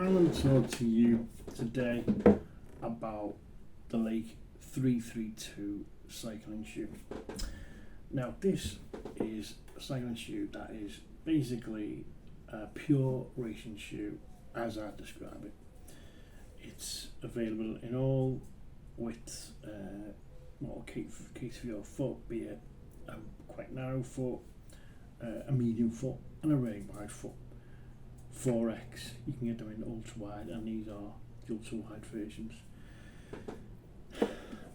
I'm going to talk to you today about the Lake 332 cycling shoe. Now, this is a cycling shoe that is basically a pure racing shoe as I describe it. It's available in all widths, case for your foot, be it a quite narrow foot, a medium foot, and a very wide foot. 4X, you can get them in ultra wide, and these are the ultra wide versions.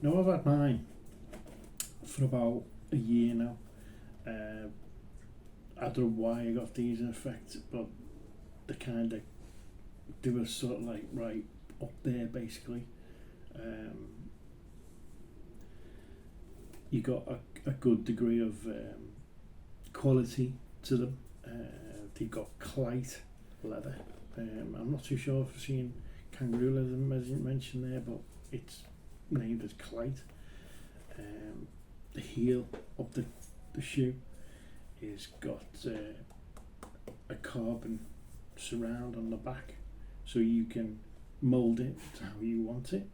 Now, I've had mine for about a year now. I don't know why I got these in effect, but they kind of do a sort of like right up there basically. You got a good degree of quality to them. They've got Clyde leather. I'm not too sure if I've seen kangaroo leather as you mentioned there, but it's named as Clyde. The heel of the shoe is got a carbon surround on the back, so you can mould it to how you want it.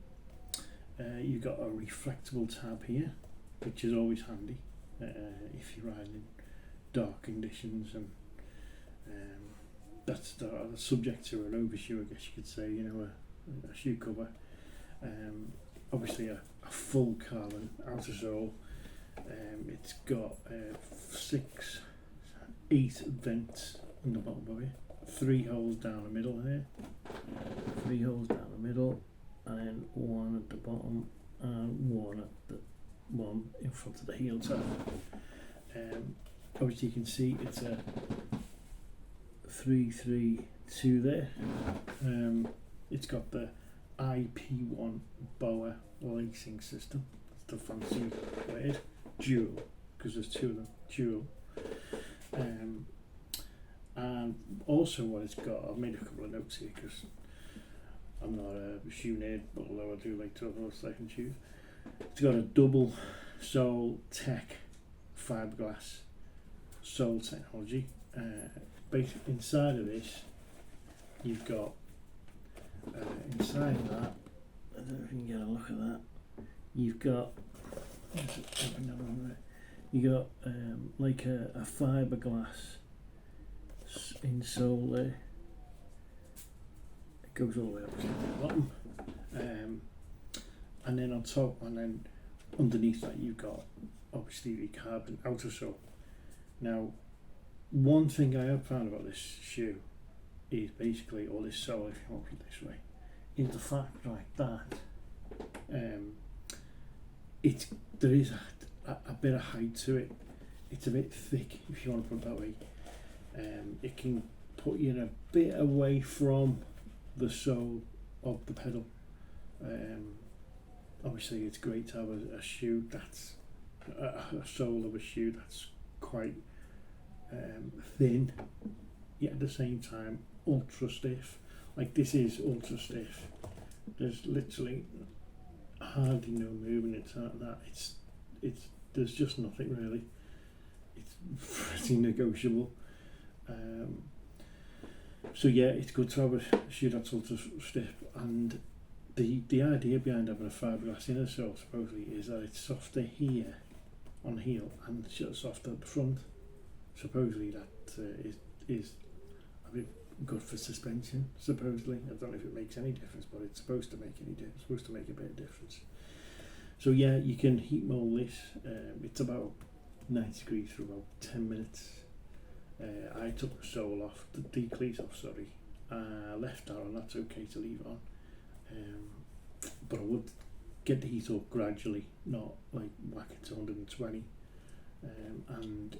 You've got a reflectable tab here, which is always handy if you're riding in dark conditions, and that's the subject to an overshoe, I guess you could say, a shoe cover. Obviously a full carbon outer sole. It's got 8 vents on the bottom of it, 3 holes down the middle here, 3 holes down the middle, and then 1 at the bottom and 1 at the one in front of the heel tab. Obviously you can see it's a 332 there. It's got the IP1 BOA lacing system. That's the fancy word. Dual, because there's 2 of them. Dual. And also what it's got, I've made a couple of notes here because I'm not a shoe nerd, but although I do like to have those cycling shoes. It's got a double sole tech fiberglass sole technology. Inside of this, you've got inside of that, I don't know if you can get a look at that, you've got like a fiberglass insole there. It goes all the way up to the bottom, and then on top, and then underneath that you've got obviously the carbon outer sole. Now, one thing I have found about this shoe is basically, or this sole if you want to put it this way, is the fact like that there is a bit of height to it. It's a bit thick, if you want to put it that way. It can put you in a bit away from the sole of the pedal. Obviously it's great to have a shoe that's a sole of a shoe that's quite thin, yet at the same time ultra stiff. Like this is ultra stiff. There's literally hardly no movement into that. It's there's just nothing really. It's pretty negotiable. So yeah, it's good to have a shoe that's ultra stiff, and the idea behind having a fiberglass inner sole supposedly is that it's softer here on the heel and softer at the front. Supposedly that is a bit good for suspension. Supposedly, I don't know if it makes any difference, but it's supposed to make it's supposed to make a bit of difference. So yeah, you can heat mold this. It's about 90 degrees for about 10 minutes. I took the sole off, the decleat off, sorry. Left that on, that's okay to leave on. But I would get the heat up gradually, not like whack it to 120. And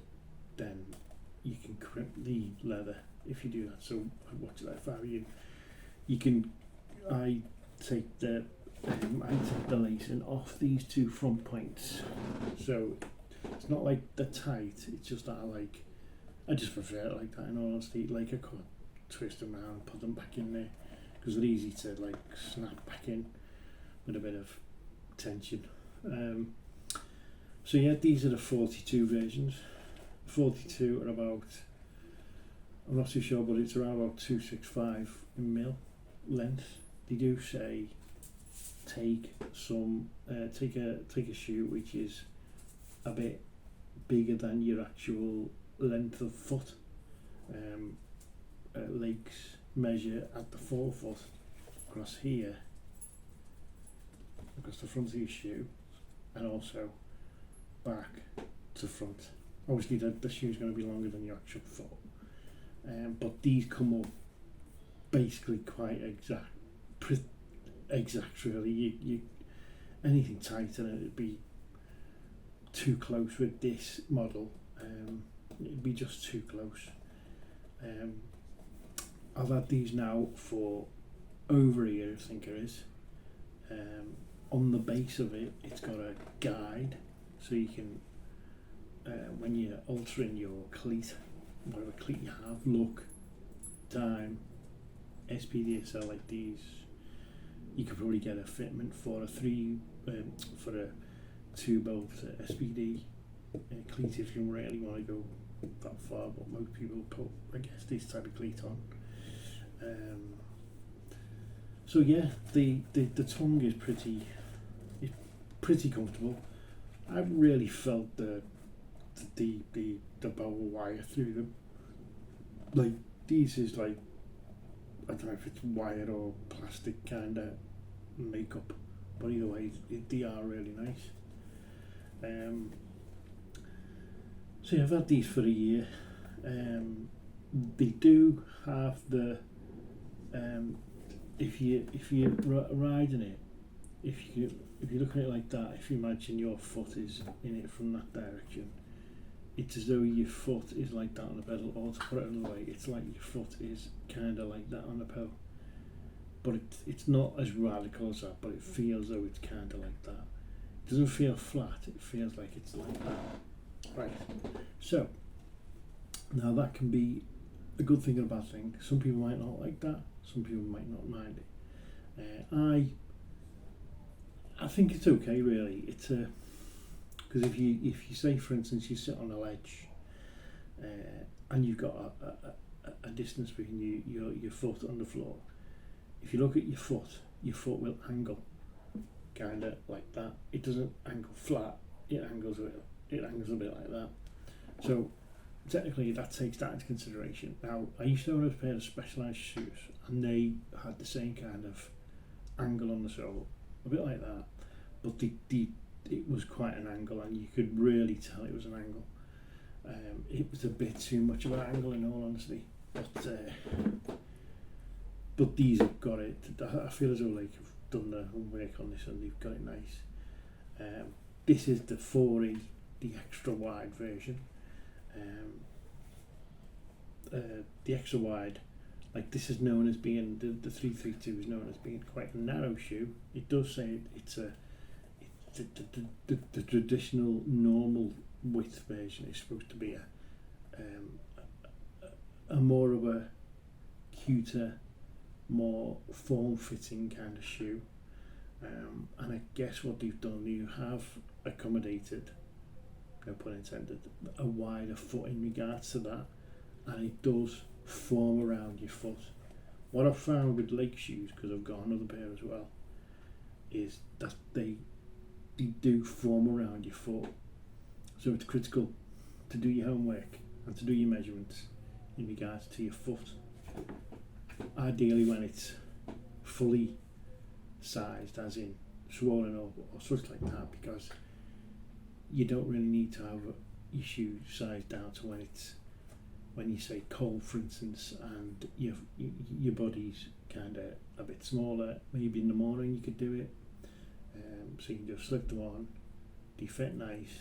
then you can crimp the leather if you do that. So watch that if I were you. You can, I take the lacing off these 2 front points. So it's not like they're tight, it's just that I just prefer it like that in all honesty. Like I could twist them around, put them back in there, because they're easy to like snap back in with a bit of tension. So yeah, these are the 42 versions. 42 are about, I'm not too sure, but it's around about 265 in mil. length. They do say take a shoe which is a bit bigger than your actual length of foot. Legs measure at the forefoot across here, across the front of your shoe, and also back to front. Obviously the shoe's going to be longer than your actual foot, but these come up basically quite exact really. You anything tighter and it'd be too close with this model. It'd be just too close. I've had these now for over a year, I think it is. On the base of it, it's got a guide, so you can, when you're altering your cleat, whatever cleat you have, look, time, SPDSL like these. You could probably get a fitment for a 2-bolt SPD cleat if you really want to go that far, but most people put, I guess, this type of cleat on. So yeah, the tongue is pretty comfortable. I really felt the bowel wire through them. Like these is like, I don't know if it's wire or plastic kind of makeup, but either way, they are really nice. So yeah, I've had these for a year. They do have the if you're riding it, if you look at it like that, if you imagine your foot is in it from that direction, it's as though your foot is like that on the pedal, or to put it another way, it's like your foot is kind of like that on the pedal. But it's not as radical as that, but it feels though it's kind of like that. It doesn't feel flat, it feels like it's like that. Right, so now that can be a good thing and a bad thing. Some people might not like that, some people might not mind it. I think it's okay really. It's because if you say, for instance, you sit on a ledge and you've got a distance between your foot on the floor, if you look at your foot will angle kind of like that. It doesn't angle flat, it angles a bit like that. So technically that takes that into consideration. Now, I used to own a pair of Specialized shoes and they had the same kind of angle on the sole, a bit like that, but it was quite an angle and you could really tell it was an angle. It was a bit too much of an angle in all honesty, but these have got it. I feel as though like I've done the homework on this and they've got it nice. This is the 4E, the extra wide version. The extra wide, like this is known as being, the 332 is known as being quite a narrow shoe. It does say it's the traditional normal width version is supposed to be a more of a cuter, more form-fitting kind of shoe. And I guess what they've done, you have accommodated, no pun intended, a wider foot in regards to that, and it does form around your foot. What I've found with Lake shoes, because I've got another pair as well, is that they do form around your foot. So it's critical to do your homework and to do your measurements in regards to your foot. Ideally when it's fully sized, as in swollen or such like that, because you don't really need to have your shoe sized down to when you say cold, for instance, and your body's kind of a bit smaller. Maybe in the morning you could do it, so you can just slip them on, they fit nice,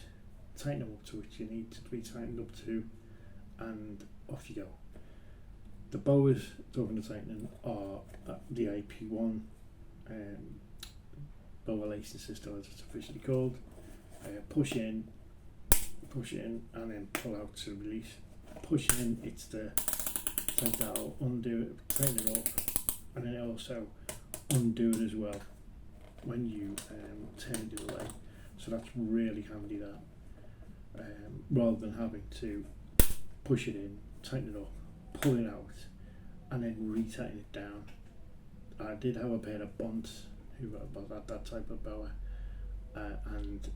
tighten them up to what you need to be tightened up to, and off you go. The boas talking to tightening are the IP1 boa lacing system, as it's officially called. Push in, and then pull out to release. Push in, it's the like that'll undo it, tighten it up, and then also undo it as well when you turn it away. So that's really handy, that rather than having to push it in, tighten it up, pull it out, and then retighten it down. I did have a pair of Bonds who had that type of bower, and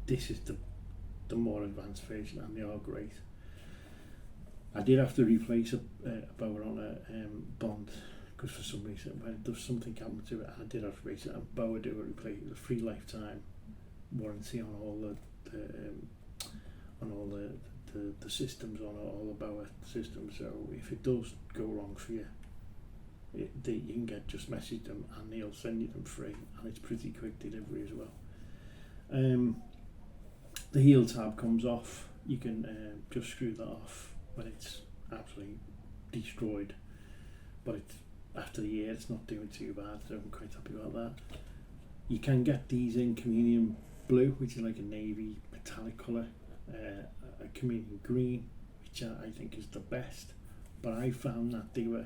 this is the more advanced version, and they are great. I did have to replace a bower on a Bond because for some reason when there was something happened to it, I did have to replace it. And Bower do a replace a free lifetime warranty on all the systems, on all the Bower systems. So if it does go wrong for you, you can just message them and they'll send you them free, and it's pretty quick delivery as well. The heel tab comes off. You can just screw that off when it's absolutely destroyed, but it's after the year it's not doing too bad, so I'm quite happy about that. You can get these in chameleon blue, which is like a navy metallic colour, a chameleon green, which I think is the best, but I found that they were,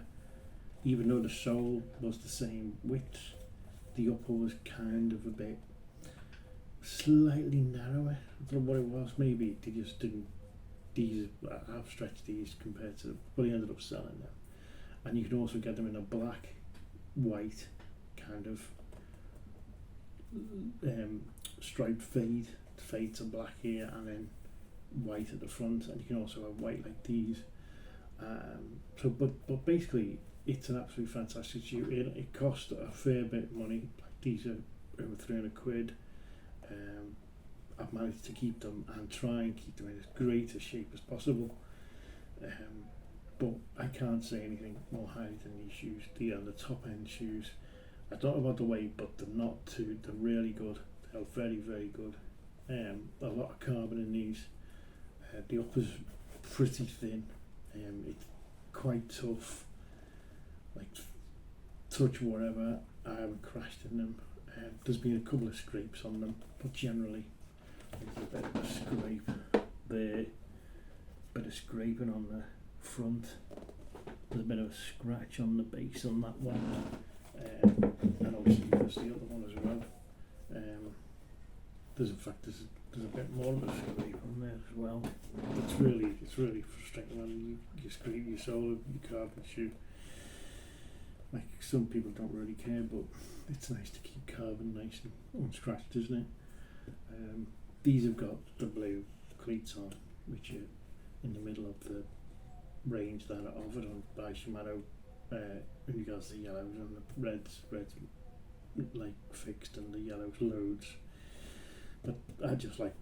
even though the sole was the same width, the upper was kind of a bit slightly narrower. I don't know what it was, maybe they just didn't, I've stretched these compared to, but I ended up selling them. And you can also get them in a black, white kind of striped fade to black here, and then white at the front, and you can also have white like these. But basically it's an absolutely fantastic shoe. It cost a fair bit of money. Like these are over £300. I've managed to keep them and try and keep them in as great a shape as possible. But I can't say anything more highly than these shoes. They are the top end shoes. I don't know about the weight, but they're not too, they're really good. They're very, very good. A lot of carbon in these. The upper's pretty thin. It's quite tough. Like touch whatever, I haven't crashed in them. There's been a couple of scrapes on them, but generally there's a bit of a scrape there, bit of scraping on the front, there's a bit of a scratch on the base on that one, and obviously there's the other one as well. There's a bit more of a scrape on there as well. It's really frustrating when you scrape your sole of your carbon shoe. Like, some people don't really care, but it's nice to keep carbon nice and unscratched, isn't it? These have got the blue cleats on, which are in the middle of the range that are offered on by Shimano, in regards to the yellows, and the reds like fixed and the yellows loads. But I just like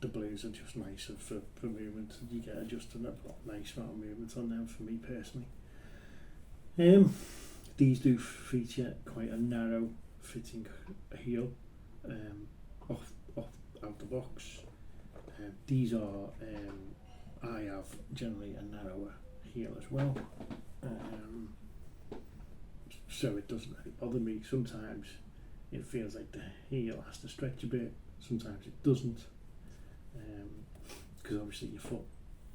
the blues are just nicer for movement. You get just a nice amount of movement on them for me personally. These do feature quite a narrow fitting heel, out the box. These are, I have generally a narrower heel as well, so it doesn't really bother me. Sometimes it feels like the heel has to stretch a bit, sometimes it doesn't, because obviously your foot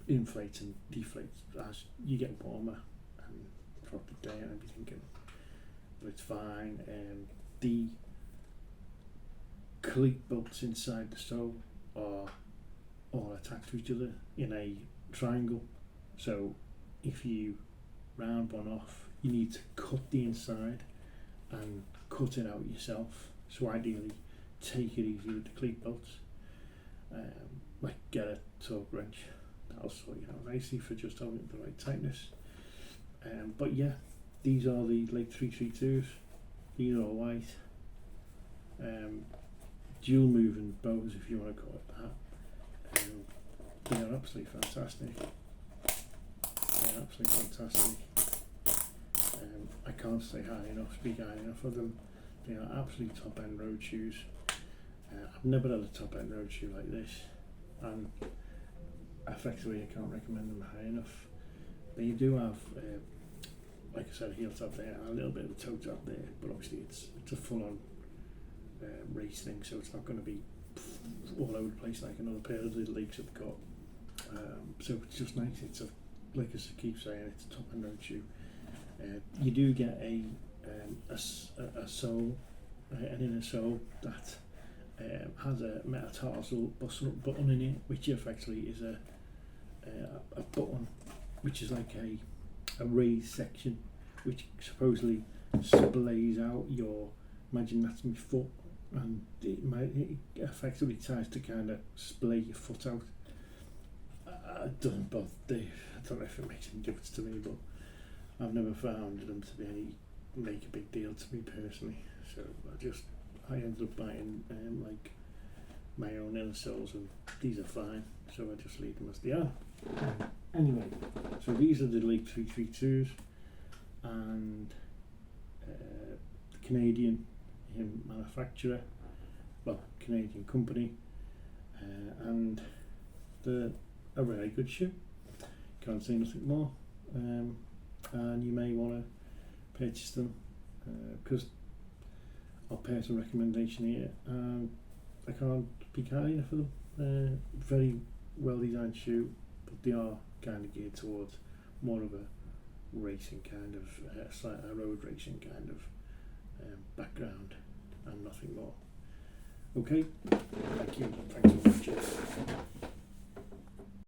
inflates and deflates as you get warmer and throughout the day and everything, but it's fine. The cleat bolts inside the sole are all attached to each other in a triangle, so if you round one off, you need to cut the inside and cut it out yourself. So ideally take it easy with the cleat bolts, like get a torque wrench, that'll sort you out nicely for just having the right tightness. But yeah, these are the Lake 332s. These are all white, dual moving bows if you want to call it that. They are absolutely fantastic. I can't say speak high enough of them. They are absolutely top end road shoes. I've never had a top end road shoe like this, and effectively I can't recommend them high enough. They do have, like I said, a heel tab there and a little bit of a toe tab there, but obviously it's a full on race thing, so it's not going to be all over the place like another pair of the Lakes have got. So it's just nice. It's like I keep saying, it's a top end road shoe. You do get a sole, an inner sole that has a metatarsal button in it, which effectively is a button which is like a raised section, which supposedly splays out your, imagine that's my foot, and it effectively tries to kind of splay your foot out. It doesn't bother, I don't know if it makes any difference to me, but I've never found them to be make a big deal to me personally. So I ended up buying like my own inner soles, and these are fine, so I just leave them as they are. Anyway, so these are the Leap 332s, and the Canadian manufacturer, well, Canadian company, and they're a very good shoe. Can't say nothing more. And you may want to purchase them because I'll pass a recommendation here, and I can't be kind enough for them. Very well designed shoe, but they are kind of geared towards more of a racing kind of, a road racing kind of background, and nothing more. Okay,